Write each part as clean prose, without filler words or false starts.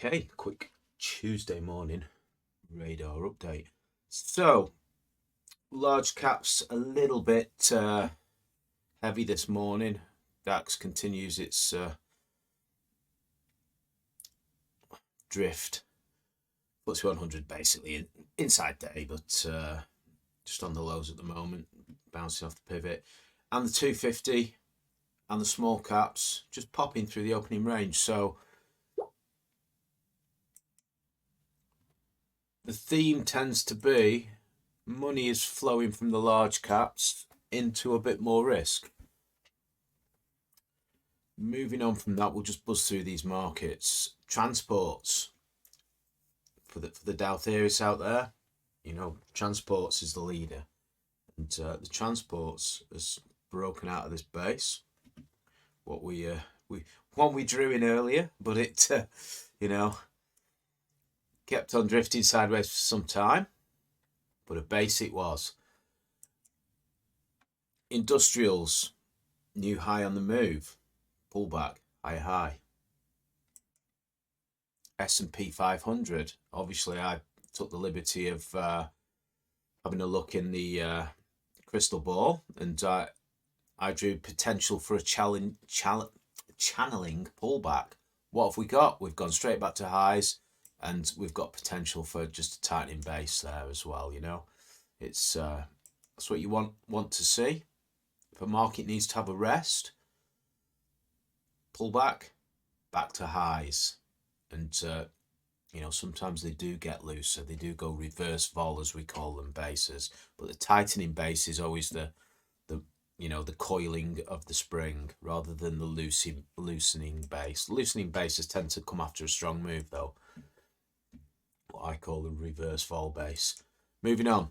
Okay, quick Tuesday morning radar update. So, large caps a little bit heavy this morning. DAX continues its drift. FTSE 100 basically inside day, but just on the lows at the moment, bouncing off the pivot. And the 250 and the small caps just popping through the opening range. So, the theme tends to be money is flowing from the large caps into a bit more risk. Moving on from that, we'll just buzz through these markets. Transports for the Dow theorists out there, transports is the leader, and the transports has broken out of this base. What we drew in earlier, but it kept on drifting sideways for some time. But a base it was. Industrials, new high on the move. Pullback, high. S&P 500. Obviously, I took the liberty of having a look in the crystal ball, and I drew potential for a channeling pullback. What have we got? We've gone straight back to highs, and we've got potential for just a tightening base there as well. It's that's what you want to see. If a market needs to have a rest, pullback, back to highs, and sometimes they do get looser. They do go reverse vol, as we call them, bases. But the tightening base is always the coiling of the spring rather than the loosening base. Loosening bases tend to come after a strong move, though. What I call the reverse vol base. Moving on.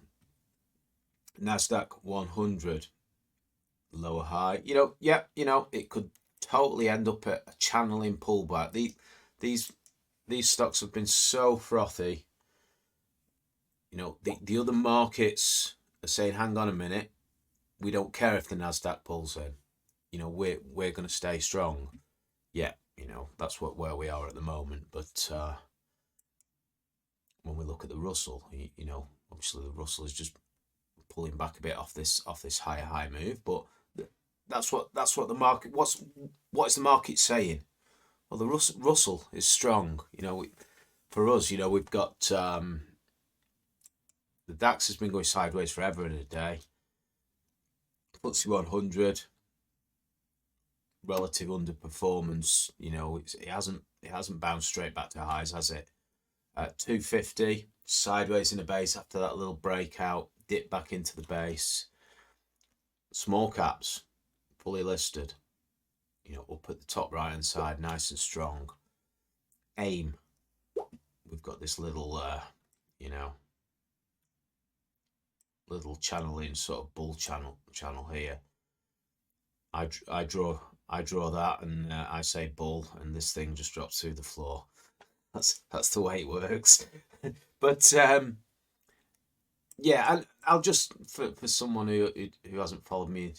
Nasdaq 100 lower high. It could totally end up at a channeling pullback. These stocks have been so frothy. The other markets are saying, hang on a minute, we don't care if the Nasdaq pulls in. We're going to stay strong. Yeah, that's where we are at the moment. But when we look at the Russell, obviously the Russell is just pulling back a bit off this high move. But that's what the market. What is the market saying? Well, the Russell is strong. For us, we've got the DAX has been going sideways forever in a day. FTSE 100 relative underperformance. It hasn't bounced straight back to highs, has it? 250 sideways in a base after that little breakout, dip back into the base. Small caps fully listed. Up at the top right hand side, nice and strong. AIM, we've got this little little channeling sort of bull channel here. I draw that, and I say bull, and this thing just drops through the floor. That's the way it works. But I'll just for someone who hasn't followed me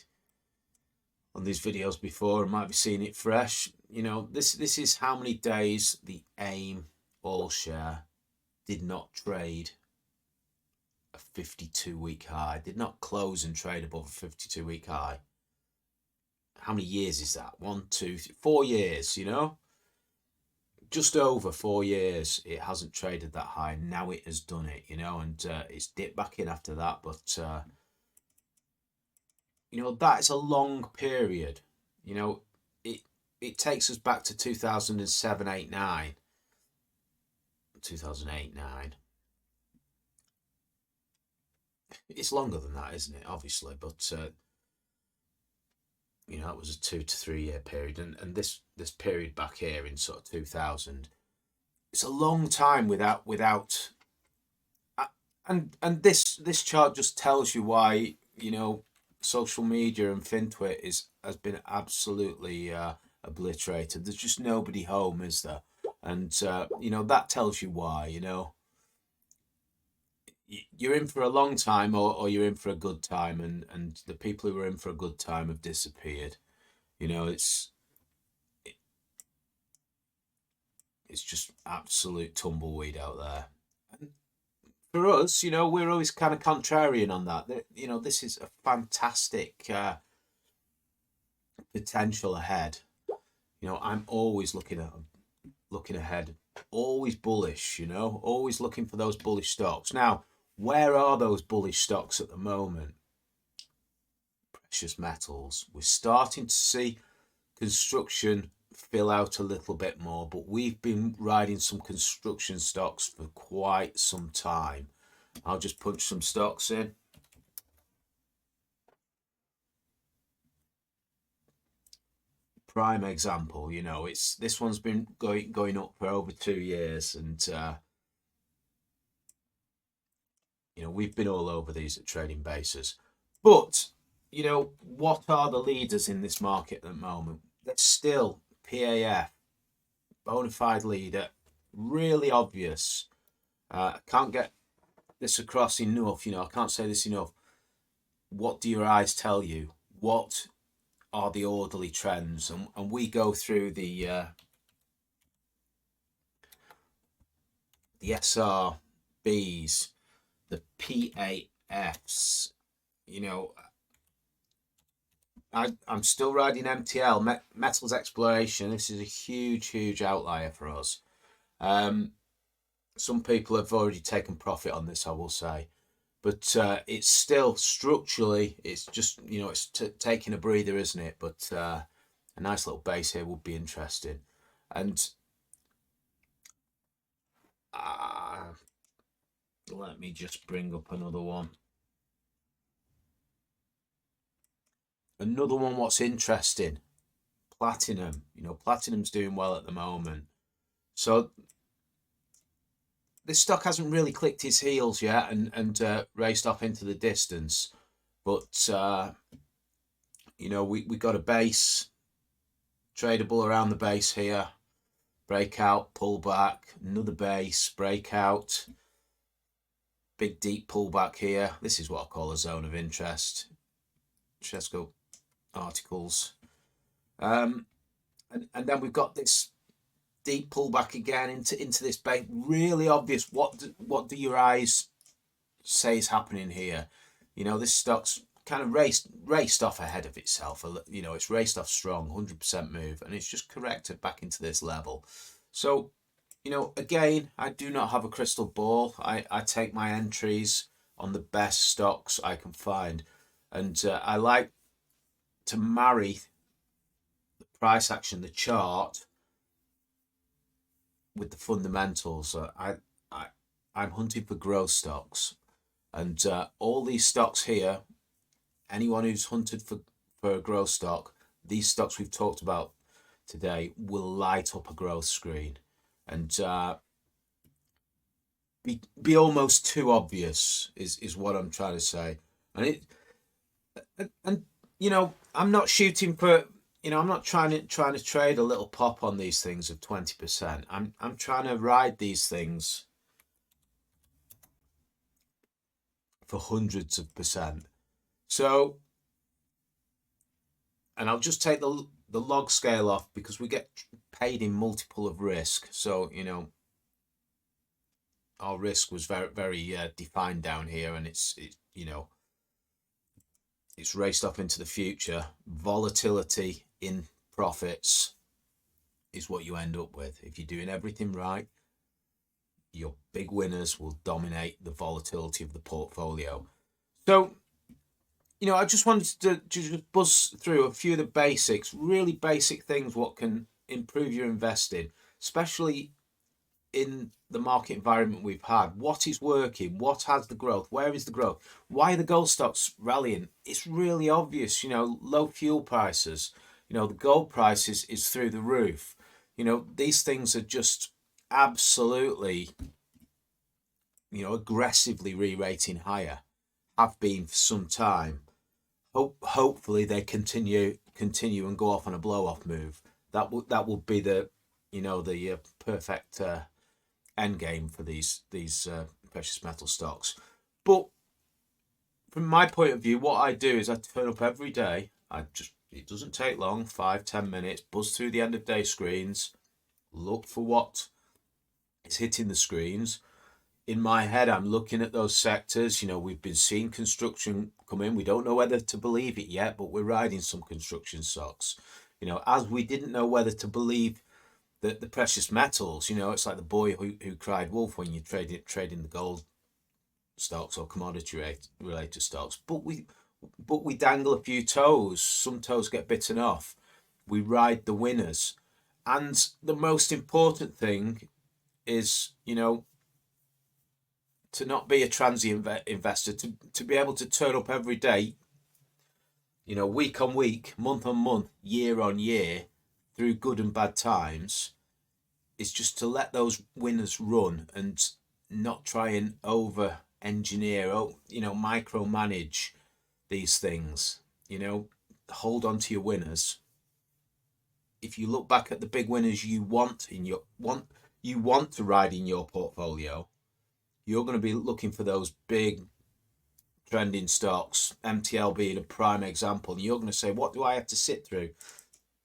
on these videos before and might be seeing it fresh, this is how many days the AIM all share did not trade a 52-week high, did not close and trade above a 52-week high. How many years is that? 1, 2, 3, 4 years, just over 4 years it hasn't traded that high. Now it has done it, and it's dipped back in after that, but that is a long period. It takes us back to 2007, 8, 9. 2008, 9. It's longer than that, isn't it? Obviously, but that was a 2 to 3 year period, and this period back here in sort of 2000. It's a long time without, and this chart just tells you why social media and FinTwit has been absolutely obliterated. There's just nobody home, is there? And that tells you why. You're in for a long time, or you're in for a good time, and the people who are in for a good time have disappeared. it's just absolute tumbleweed out there. And for us, we're always kind of contrarian on that. This is a fantastic potential ahead. I'm always looking ahead, always bullish. Always looking for those bullish stocks. Now, where are those bullish stocks at the moment? Precious metals. We're starting to see construction fill out a little bit more, but we've been riding some construction stocks for quite some time. I'll just punch some stocks in. Prime example, it's this one's been going up for over 2 years, and we've been all over these at Trading Basis. But what are the leaders in this market at the moment? That's still PAF, bona fide leader, really obvious. I can't get this across enough. I can't say this enough. What do your eyes tell you? What are the orderly trends? And we go through the SRBs, the PAFs. I'm still riding MTL, Metals Exploration. This is a huge outlier for us. Some people have already taken profit on this, I will say. But it's still structurally, it's just, it's taking a breather, isn't it? But a nice little base here would be interesting. And let me just bring up another one. Another one, what's interesting, platinum. Platinum's doing well at the moment. So this stock hasn't really clicked his heels yet and raced off into the distance. But, we got a base, tradable around the base here. Breakout, pullback, another base, breakout. Big deep pullback here. This is what I call a zone of interest. Let's go articles. And then we've got this deep pullback again into this base. Really obvious. What do your eyes say is happening here? This stock's kind of raced off ahead of itself. It's raced off strong, 100% move, and it's just corrected back into this level. So, again, I do not have a crystal ball. I take my entries on the best stocks I can find, and I like to marry the price action, the chart, with the fundamentals. I'm hunting for growth stocks, and all these stocks here, anyone who's hunted for a growth stock, these stocks we've talked about today will light up a growth screen and be almost too obvious is what I'm trying to say. And I'm not shooting for, I'm not trying to trade a little pop on these things of 20%. I'm trying to ride these things for hundreds of percent. So, and I'll just take the log scale off because we get paid in multiple of risk. So, our risk was very defined down here, and it's raced off into the future. Volatility in profits is what you end up with. If you're doing everything right, your big winners will dominate the volatility of the portfolio. So, I just wanted to just buzz through a few of the basics, really basic things, what can improve your investing, especially in the market environment we've had. What is working? What has the growth? Where is the growth? Why are the gold stocks rallying? It's really obvious, low fuel prices. The gold price is through the roof. These things are just absolutely, aggressively re-rating higher, have been for some time. Hopefully they continue and go off on a blow-off move. That will be the perfect end game for these precious metal stocks. But from my point of view, what I do is I turn up every day. It doesn't take long, 5-10 minutes, buzz through the end of day screens, look for what It's hitting the screens. In my head, I'm looking at those sectors. We've been seeing construction come in. We don't know whether to believe it yet, but we're riding some construction stocks. As we didn't know whether to believe the precious metals. It's like the boy who cried wolf when you trading the gold stocks or commodity related stocks. But we dangle a few toes. Some toes get bitten off. We ride the winners. And the most important thing is, to not be a transient investor, to be able to turn up every day, week on week, month on month, year on year, through good and bad times, is just to let those winners run and not try and over engineer, micromanage these things. Hold on to your winners. If you look back at the big winners you want to ride in your portfolio, you're going to be looking for those big trending stocks, MTL being a prime example. And you're going to say, what do I have to sit through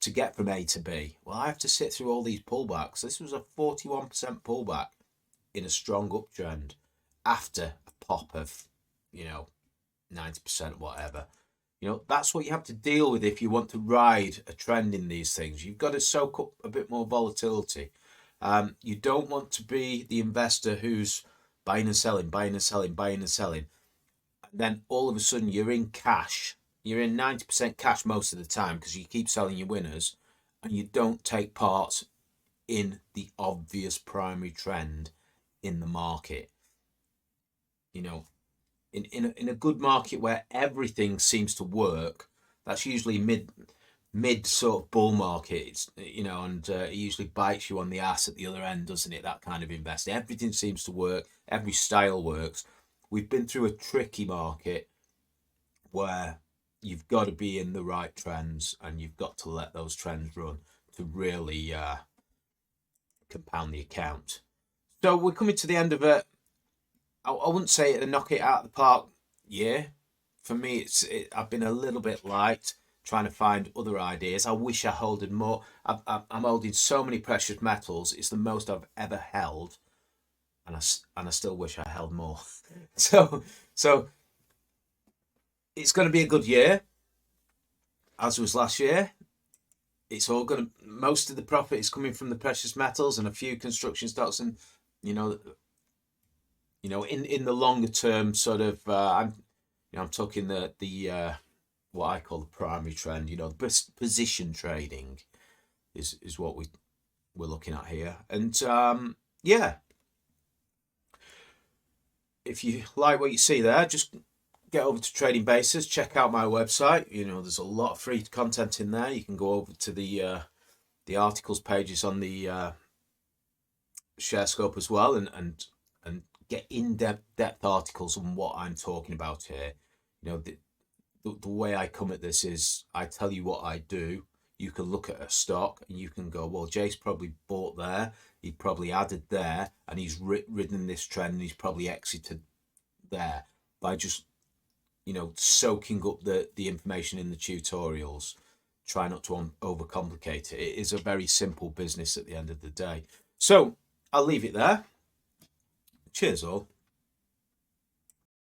to get from A to B? Well, I have to sit through all these pullbacks. This was a 41% pullback in a strong uptrend after a pop of, 90%, whatever. That's what you have to deal with if you want to ride a trend in these things. You've got to soak up a bit more volatility. You don't want to be the investor who's buying and selling, buying and selling, buying and selling. And then all of a sudden you're in cash. You're in 90% cash most of the time because you keep selling your winners and you don't take part in the obvious primary trend in the market. In a good market where everything seems to work, that's usually mid sort of bull market. And it usually bites you on the ass at the other end, doesn't it? That kind of investing. Everything seems to work. Every style works. We've been through a tricky market where you've got to be in the right trends and you've got to let those trends run to really compound the account. So we're coming to the end of it. I wouldn't say a knock it out of the park year. For me, I've been a little bit light trying to find other ideas. I wish I holded more. I'm holding so many precious metals. It's the most I've ever held, and I still wish I held more. So it's going to be a good year, as was last year. It's all going to. Most of the profit is coming from the precious metals and a few construction stocks, and in the longer term, sort of, I'm talking the what I call the primary trend. Position trading is what we're looking at here, and yeah. If you like what you see there, just get over to Trading Basis. Check out my website. There's a lot of free content in there. You can go over to the articles pages on the share scope as well, and get in-depth articles on what I'm talking about here. The way I come at this is I tell you what I do. You can look at a stock and you can go, well, Jay's probably bought there, he probably added there, and he's ridden this trend and he's probably exited there by just soaking up the information in the tutorials. Try not to overcomplicate it. It is a very simple business at the end of the day. So I'll leave it there. Cheers all.